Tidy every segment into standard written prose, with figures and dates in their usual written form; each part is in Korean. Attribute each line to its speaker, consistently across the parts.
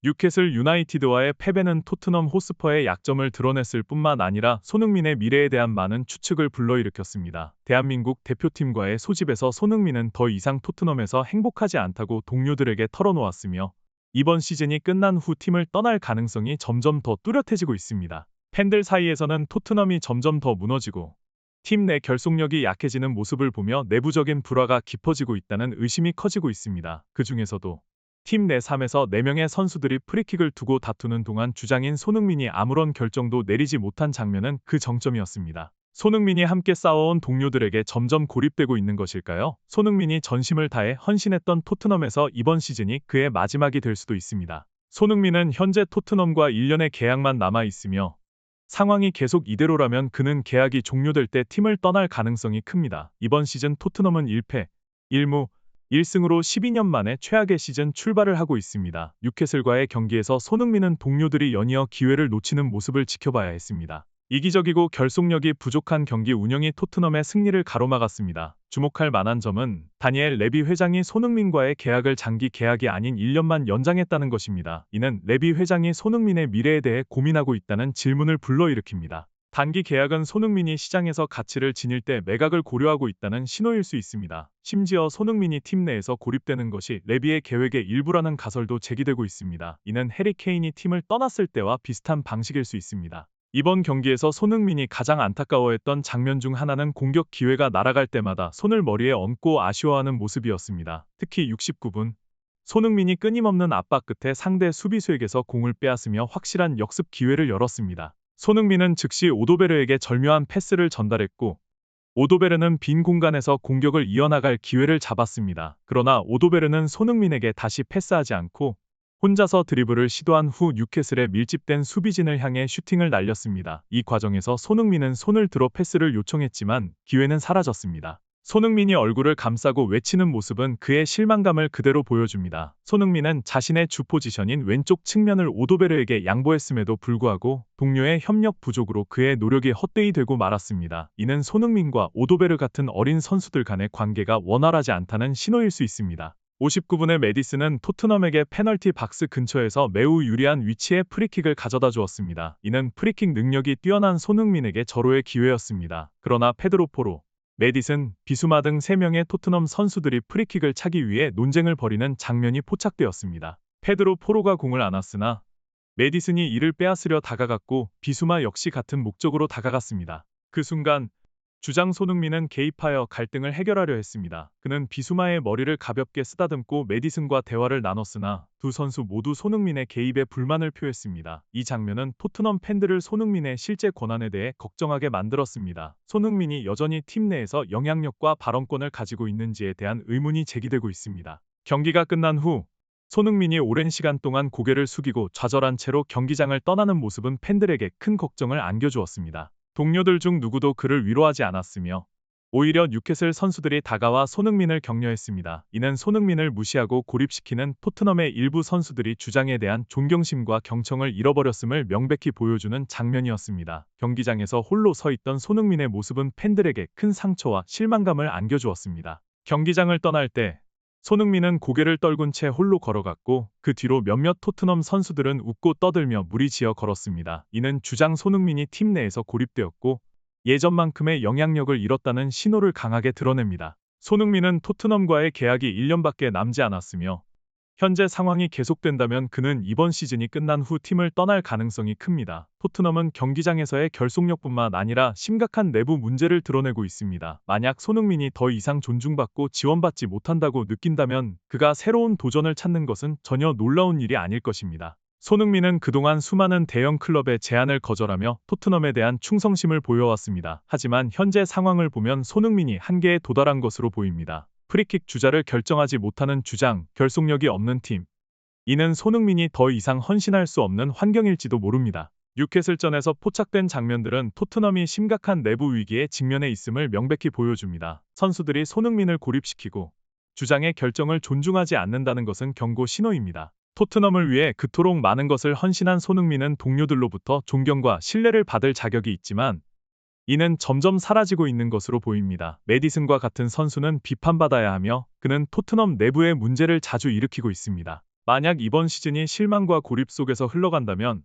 Speaker 1: 뉴캐슬 유나이티드와의 패배는 토트넘 호스퍼의 약점을 드러냈을 뿐만 아니라 손흥민의 미래에 대한 많은 추측을 불러일으켰습니다. 대한민국 대표팀과의 소집에서 손흥민은 더 이상 토트넘에서 행복하지 않다고 동료들에게 털어놓았으며 이번 시즌이 끝난 후 팀을 떠날 가능성이 점점 더 뚜렷해지고 있습니다. 팬들 사이에서는 토트넘이 점점 더 무너지고 팀 내 결속력이 약해지는 모습을 보며 내부적인 불화가 깊어지고 있다는 의심이 커지고 있습니다. 그 중에서도 팀 내 3에서 4명의 선수들이 프리킥을 두고 다투는 동안 주장인 손흥민이 아무런 결정도 내리지 못한 장면은 그 정점이었습니다. 손흥민이 함께 싸워온 동료들에게 점점 고립되고 있는 것일까요? 손흥민이 전심을 다해 헌신했던 토트넘에서 이번 시즌이 그의 마지막이 될 수도 있습니다. 손흥민은 현재 토트넘과 1년의 계약만 남아 있으며 상황이 계속 이대로라면 그는 계약이 종료될 때 팀을 떠날 가능성이 큽니다. 이번 시즌 토트넘은 1패, 1무, 1승으로 12년 만에 최악의 시즌 출발을 하고 있습니다. 뉴캐슬과의 경기에서 손흥민은 동료들이 연이어 기회를 놓치는 모습을 지켜봐야 했습니다. 이기적이고 결속력이 부족한 경기 운영이 토트넘의 승리를 가로막았습니다. 주목할 만한 점은 다니엘 레비 회장이 손흥민과의 계약을 장기 계약이 아닌 1년만 연장했다는 것입니다. 이는 레비 회장이 손흥민의 미래에 대해 고민하고 있다는 질문을 불러일으킵니다. 단기 계약은 손흥민이 시장에서 가치를 지닐 때 매각을 고려하고 있다는 신호일 수 있습니다. 심지어 손흥민이 팀 내에서 고립되는 것이 레비의 계획의 일부라는 가설도 제기되고 있습니다. 이는 해리 케인이 팀을 떠났을 때와 비슷한 방식일 수 있습니다. 이번 경기에서 손흥민이 가장 안타까워했던 장면 중 하나는 공격 기회가 날아갈 때마다 손을 머리에 얹고 아쉬워하는 모습이었습니다. 특히 69분, 손흥민이 끊임없는 압박 끝에 상대 수비수에게서 공을 빼앗으며 확실한 역습 기회를 열었습니다. 손흥민은 즉시 오도베르에게 절묘한 패스를 전달했고 오도베르는 빈 공간에서 공격을 이어나갈 기회를 잡았습니다. 그러나 오도베르는 손흥민에게 다시 패스하지 않고 혼자서 드리블을 시도한 후 뉴캐슬의 밀집된 수비진을 향해 슈팅을 날렸습니다. 이 과정에서 손흥민은 손을 들어 패스를 요청했지만 기회는 사라졌습니다. 손흥민이 얼굴을 감싸고 외치는 모습은 그의 실망감을 그대로 보여줍니다. 손흥민은 자신의 주 포지션인 왼쪽 측면을 오도베르에게 양보했음에도 불구하고 동료의 협력 부족으로 그의 노력이 헛되이 되고 말았습니다. 이는 손흥민과 오도베르 같은 어린 선수들 간의 관계가 원활하지 않다는 신호일 수 있습니다. 59분의 메디슨은 토트넘에게 페널티 박스 근처에서 매우 유리한 위치에 프리킥을 가져다 주었습니다. 이는 프리킥 능력이 뛰어난 손흥민에게 절호의 기회였습니다. 그러나 페드로 포로, 메디슨, 비수마 등 3명의 토트넘 선수들이 프리킥을 차기 위해 논쟁을 벌이는 장면이 포착되었습니다. 페드로 포로가 공을 안았으나 메디슨이 이를 빼앗으려 다가갔고 비수마 역시 같은 목적으로 다가갔습니다. 그 순간 주장 손흥민은 개입하여 갈등을 해결하려 했습니다. 그는 비수마의 머리를 가볍게 쓰다듬고 메디슨과 대화를 나눴으나 두 선수 모두 손흥민의 개입에 불만을 표했습니다. 이 장면은 토트넘 팬들을 손흥민의 실제 권한에 대해 걱정하게 만들었습니다. 손흥민이 여전히 팀 내에서 영향력과 발언권을 가지고 있는지에 대한 의문이 제기되고 있습니다. 경기가 끝난 후 손흥민이 오랜 시간 동안 고개를 숙이고 좌절한 채로 경기장을 떠나는 모습은 팬들에게 큰 걱정을 안겨주었습니다. 동료들 중 누구도 그를 위로하지 않았으며 오히려 뉴캐슬 선수들이 다가와 손흥민을 격려했습니다. 이는 손흥민을 무시하고 고립시키는 토트넘의 일부 선수들이 주장에 대한 존경심과 경청을 잃어버렸음을 명백히 보여주는 장면이었습니다. 경기장에서 홀로 서 있던 손흥민의 모습은 팬들에게 큰 상처와 실망감을 안겨주었습니다. 경기장을 떠날 때 손흥민은 고개를 떨군 채 홀로 걸어갔고 그 뒤로 몇몇 토트넘 선수들은 웃고 떠들며 무리지어 걸었습니다. 이는 주장 손흥민이 팀 내에서 고립되었고 예전만큼의 영향력을 잃었다는 신호를 강하게 드러냅니다. 손흥민은 토트넘과의 계약이 1년밖에 남지 않았으며 현재 상황이 계속된다면 그는 이번 시즌이 끝난 후 팀을 떠날 가능성이 큽니다. 토트넘은 경기장에서의 결속력뿐만 아니라 심각한 내부 문제를 드러내고 있습니다. 만약 손흥민이 더 이상 존중받고 지원받지 못한다고 느낀다면 그가 새로운 도전을 찾는 것은 전혀 놀라운 일이 아닐 것입니다. 손흥민은 그동안 수많은 대형 클럽의 제안을 거절하며 토트넘에 대한 충성심을 보여왔습니다. 하지만 현재 상황을 보면 손흥민이 한계에 도달한 것으로 보입니다. 프리킥 주자를 결정하지 못하는 주장, 결속력이 없는 팀. 이는 손흥민이 더 이상 헌신할 수 없는 환경일지도 모릅니다. 뉴캐슬전에서 포착된 장면들은 토트넘이 심각한 내부 위기에 직면해 있음을 명백히 보여줍니다. 선수들이 손흥민을 고립시키고 주장의 결정을 존중하지 않는다는 것은 경고 신호입니다. 토트넘을 위해 그토록 많은 것을 헌신한 손흥민은 동료들로부터 존경과 신뢰를 받을 자격이 있지만 이는 점점 사라지고 있는 것으로 보입니다. 메디슨과 같은 선수는 비판받아야 하며 그는 토트넘 내부의 문제를 자주 일으키고 있습니다. 만약 이번 시즌이 실망과 고립 속에서 흘러간다면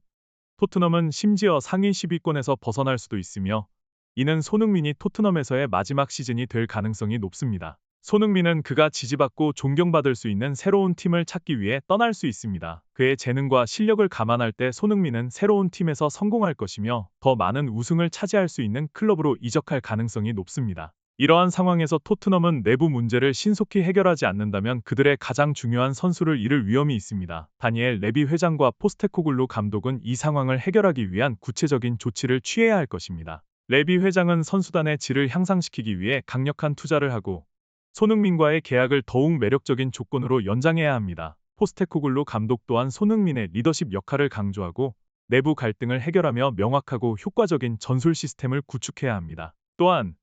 Speaker 1: 토트넘은 심지어 상위 10위권에서 벗어날 수도 있으며 이는 손흥민이 토트넘에서의 마지막 시즌이 될 가능성이 높습니다. 손흥민은 그가 지지받고 존경받을 수 있는 새로운 팀을 찾기 위해 떠날 수 있습니다. 그의 재능과 실력을 감안할 때 손흥민은 새로운 팀에서 성공할 것이며 더 많은 우승을 차지할 수 있는 클럽으로 이적할 가능성이 높습니다. 이러한 상황에서 토트넘은 내부 문제를 신속히 해결하지 않는다면 그들의 가장 중요한 선수를 잃을 위험이 있습니다. 다니엘 레비 회장과 포스테코글루 감독은 이 상황을 해결하기 위한 구체적인 조치를 취해야 할 것입니다. 레비 회장은 선수단의 질을 향상시키기 위해 강력한 투자를 하고 손흥민과의 계약을 더욱 매력적인 조건으로 연장해야 합니다. 포스테코글루 감독 또한 손흥민의 리더십 역할을 강조하고 내부 갈등을 해결하며 명확하고 효과적인 전술 시스템을 구축해야 합니다. 또한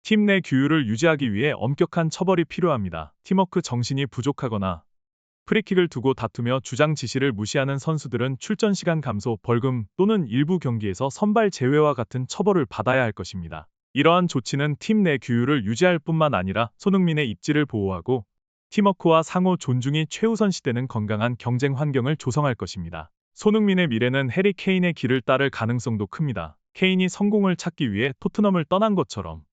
Speaker 1: 팀 내 규율을 유지하기 위해 엄격한 처벌이 필요합니다. 팀워크 정신이 부족하거나 프리킥을 두고 다투며 주장 지시를 무시하는 선수들은 출전 시간 감소, 벌금 또는 일부 경기에서 선발 제외와 같은 처벌을 받아야 할 것입니다. 이러한 조치는 팀 내 규율을 유지할 뿐만 아니라 손흥민의 입지를 보호하고 팀워크와 상호 존중이 최우선시되는 건강한 경쟁 환경을 조성할 것입니다. 손흥민의 미래는 해리 케인의 길을 따를 가능성도 큽니다. 케인이 성공을 찾기 위해 토트넘을 떠난 것처럼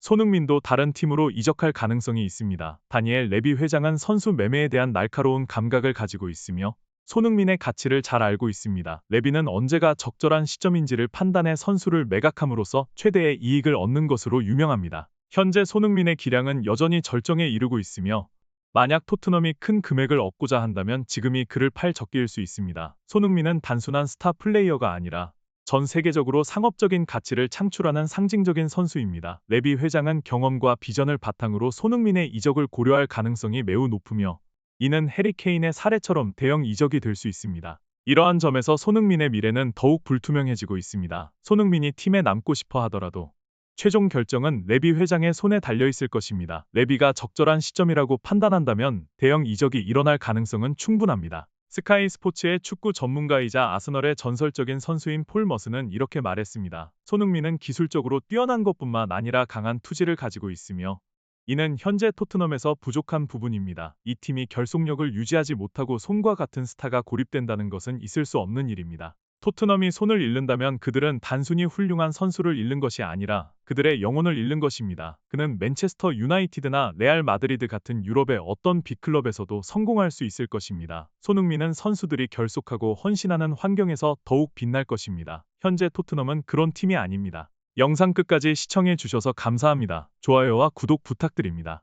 Speaker 1: 손흥민도 다른 팀으로 이적할 가능성이 있습니다. 다니엘 레비 회장은 선수 매매에 대한 날카로운 감각을 가지고 있으며 손흥민의 가치를 잘 알고 있습니다. 레비는 언제가 적절한 시점인지를 판단해 선수를 매각함으로써 최대의 이익을 얻는 것으로 유명합니다. 현재 손흥민의 기량은 여전히 절정에 이르고 있으며 만약 토트넘이 큰 금액을 얻고자 한다면 지금이 그를 팔 적기일 수 있습니다. 손흥민은 단순한 스타 플레이어가 아니라 전 세계적으로 상업적인 가치를 창출하는 상징적인 선수입니다. 레비 회장은 경험과 비전을 바탕으로 손흥민의 이적을 고려할 가능성이 매우 높으며 이는 해리 케인의 사례처럼 대형 이적이 될 수 있습니다. 이러한 점에서 손흥민의 미래는 더욱 불투명해지고 있습니다. 손흥민이 팀에 남고 싶어 하더라도 최종 결정은 레비 회장의 손에 달려 있을 것입니다. 레비가 적절한 시점이라고 판단한다면 대형 이적이 일어날 가능성은 충분합니다. 스카이 스포츠의 축구 전문가이자 아스널의 전설적인 선수인 폴 머스는 이렇게 말했습니다. 손흥민은 기술적으로 뛰어난 것뿐만 아니라 강한 투지를 가지고 있으며 이는 현재 토트넘에서 부족한 부분입니다. 이 팀이 결속력을 유지하지 못하고 손과 같은 스타가 고립된다는 것은 있을 수 없는 일입니다. 토트넘이 손을 잃는다면 그들은 단순히 훌륭한 선수를 잃는 것이 아니라 그들의 영혼을 잃는 것입니다. 그는 맨체스터 유나이티드나 레알 마드리드 같은 유럽의 어떤 빅클럽에서도 성공할 수 있을 것입니다. 손흥민은 선수들이 결속하고 헌신하는 환경에서 더욱 빛날 것입니다. 현재 토트넘은 그런 팀이 아닙니다. 영상 끝까지 시청해 주셔서 감사합니다. 좋아요와 구독 부탁드립니다.